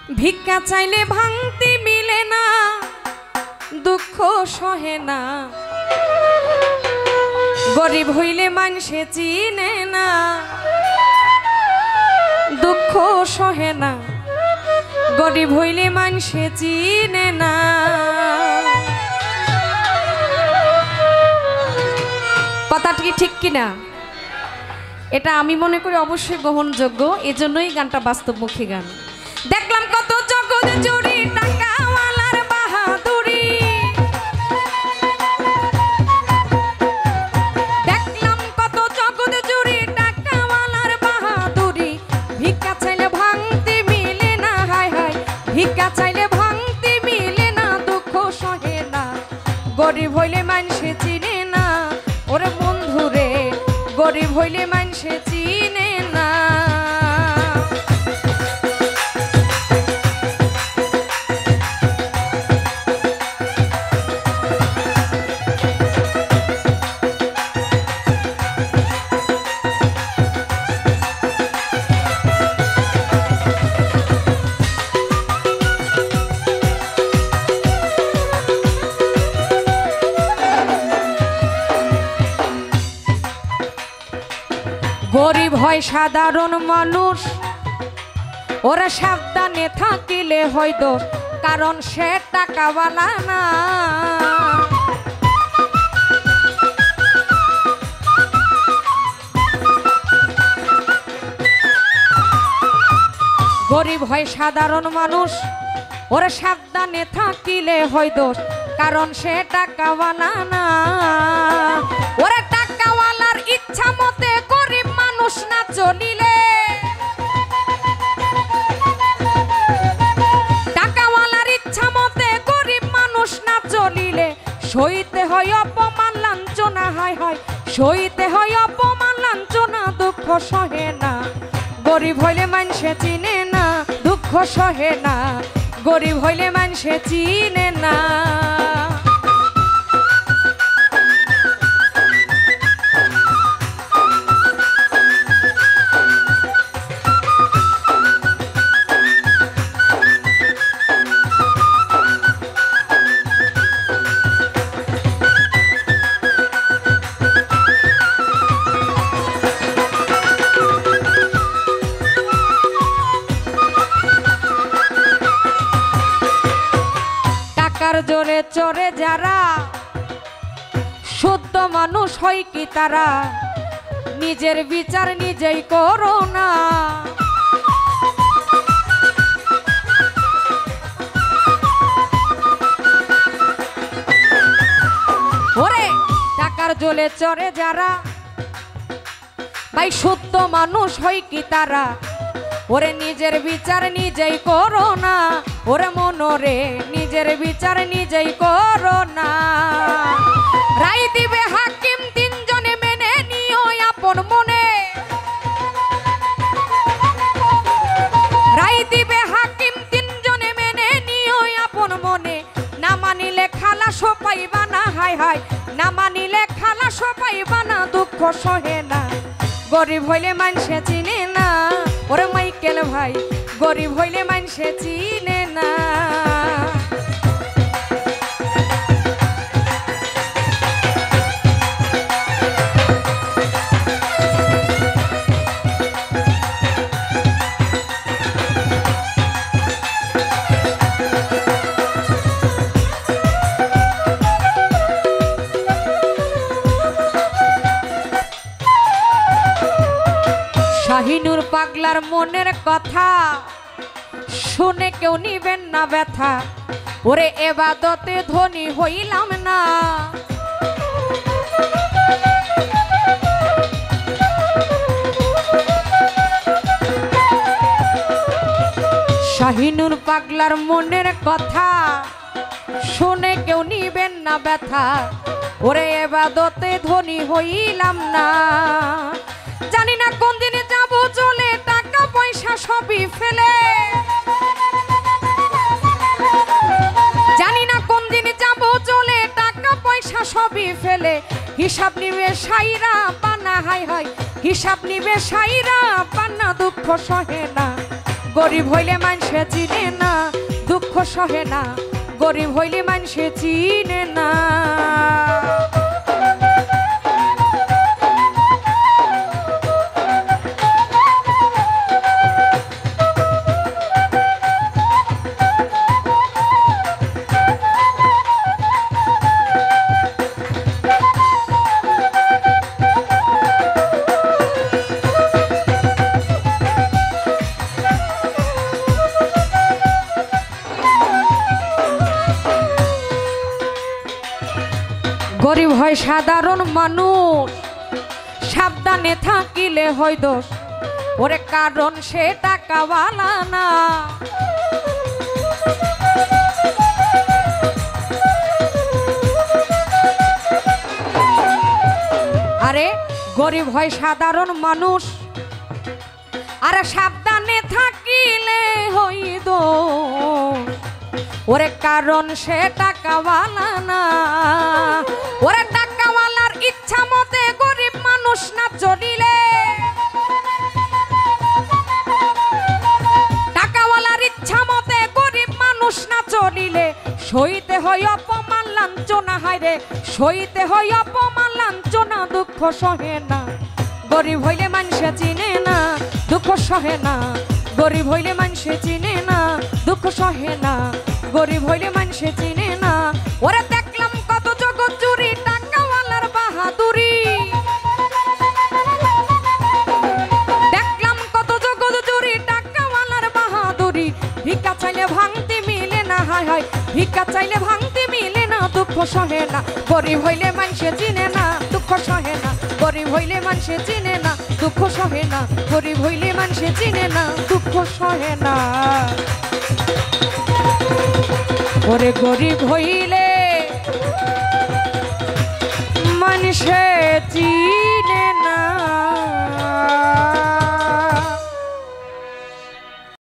ভিক্ষা চাইলে ভাঙতি মিলে না, দুঃখ সহে না, গরিব হইলে মানুষে চিনে না, দুঃখ সহে না, গরিব হইলে মানুষে চিনে না। কথাটা কি ঠিক কিনা? এটা আমি মনে করি অবশ্যই গ্রহণযোগ্য, এজন্যই গানটা বাস্তবমুখী গান। দেখলাম কত জগৎ জুড়ি টাকাওয়ালার বাহাদুরি, দেখলাম কত জগৎ জুড়ি টাকাওয়ালার বাহাদুরি, ভিক্ষা চাইলে ভাঙতি মিলে না, হায় হায় ভিক্ষা চাইলে ভাঙতি মিলে না, দুঃখ সহে না, গরিব হইলে মানুষে চিনে না, ওরে বন্ধু রে গরিব হইলে মানুষে চিনে না। গরিব হয় সাধারণ মানুষ, ওরা সাবধানে থাকিলে হয় দোষ, কারণ সে টাকাওয়ালা না। গরিব হয় সাধারণ মানুষ, ওরা সাবধানে থাকিলে হয় দোষ, কারণ সে টাকাওয়ালা না। ওরা টাকাওয়ালার ইচ্ছা মতে গরিব মানুষ না চলিলে, টাকাওয়ালার ইচ্ছা মতে গরিব মানুষ না চলিলে, সইতে হয় অপমান লাঞ্ছনা, হায় হায় সইতে হয় অপমান লাঞ্ছনা, দুঃখ সহে না, গরিব হইলে মানুষে চিনে না, দুঃখ সহে না, গরিব হইলে মানুষে চিনে না। জোরে চড়ে যারা শুদ্ধ মানুষ হয় কি তারা, নিজের বিচার নিজেই করো না। ওরে টাকার জোরে চড়ে যারা, ভাই শুদ্ধ মানুষ হয় কি তারা, ওরে নিজের বিচার নিজেই করো না, ওরে মনরে নিজের বিচার নিজেই করো না। রায় দিবে হাকিম তিনজনে মেনে নিও আপন মনে, রায় দিবে হাকিম তিনজনে মেনে নিও আপন মনে, না মানিলে খালাস পাইবা না, হায় হায় না মানিলে খালাস পাইবা না, দুঃখ সহে না, গরিব হইলে মানুষে চিনে না, ওরে মাইকেল ভাই গরিব হইলে মানুষে চিনে না। শাহিনুর পাগলার মনের কথা শুনে কেউ নিবেন না ব্যথা, ওরে এবাদতে ধনী হইলাম না। শাহিনুর পাগলার মনের কথা শুনে কেউ নিবেন না ব্যথা, ওরে এবাদতে ধনী হইলাম না। জানি না কোন দিনে যাব চলে, টাকা পয়সা সবই ফেলে, জানি না কোন দিনে যাব চলে, টাকা পয়সা সবই ফেলে, হিসাব নিবে সাইরা পানা, হায় হায় হিসাব নিবে সাইরা পানা, দুঃখ সহে না, গরিব হইলে মানুষে চিনে না, দুঃখ সহে না, গরিব হইলে মানুষে চিনে না। গরিব হয় সাধারণ মানুষ, সাবধানে থাকিলে হয় দোষ, ওরে কারণ সে টাকাওয়ালা না। আরে গরিব হয় সাধারণ মানুষ, আরে সাবধানে থাকিলে হয় দোষ, ওরে কারণ সে টাকাওয়ালা না। ওরে টাকাওয়ালার ইচ্ছা মতে গরিব মানুষ না চলিলে, টাকাওয়ালার ইচ্ছা মতে গরিব মানুষ না চলিলে সইতে হয় অপমান লাঞ্ছনা। হায়রে সইতে হয় অপমান লাঞ্ছনা, দুঃখ সহে না, গরিব হইলে মানুষে চিনে না, দুঃখ সহে না, গরিব হইলে মানুষে চিনে না, দুঃখ সহে না, গরিব হইলে মানুষে চিনে না। ওরে দেখলাম কত জগৎ চুরি, টাকাওয়ালার বাহাদুরি, দেখলাম কত জগৎ চুরি, টাকাওয়ালার বাহাদুরি। ভিক্ষা চাইলে ভাঙতে মিলে না, হায় হায় ভিক্ষা চাইলে ভাঙতে মিলে না, দুঃখ সহে না, গরিব হইলে মানুষে চিনে না, দুঃখ সহে না, গরিব হইলে মানুষে চিনে না, দুঃখ সহে না, গরিব হইলে মানুষে চিনে না, দুঃখ সহে না। ওরে গরিব হইলে মানুষে চিনে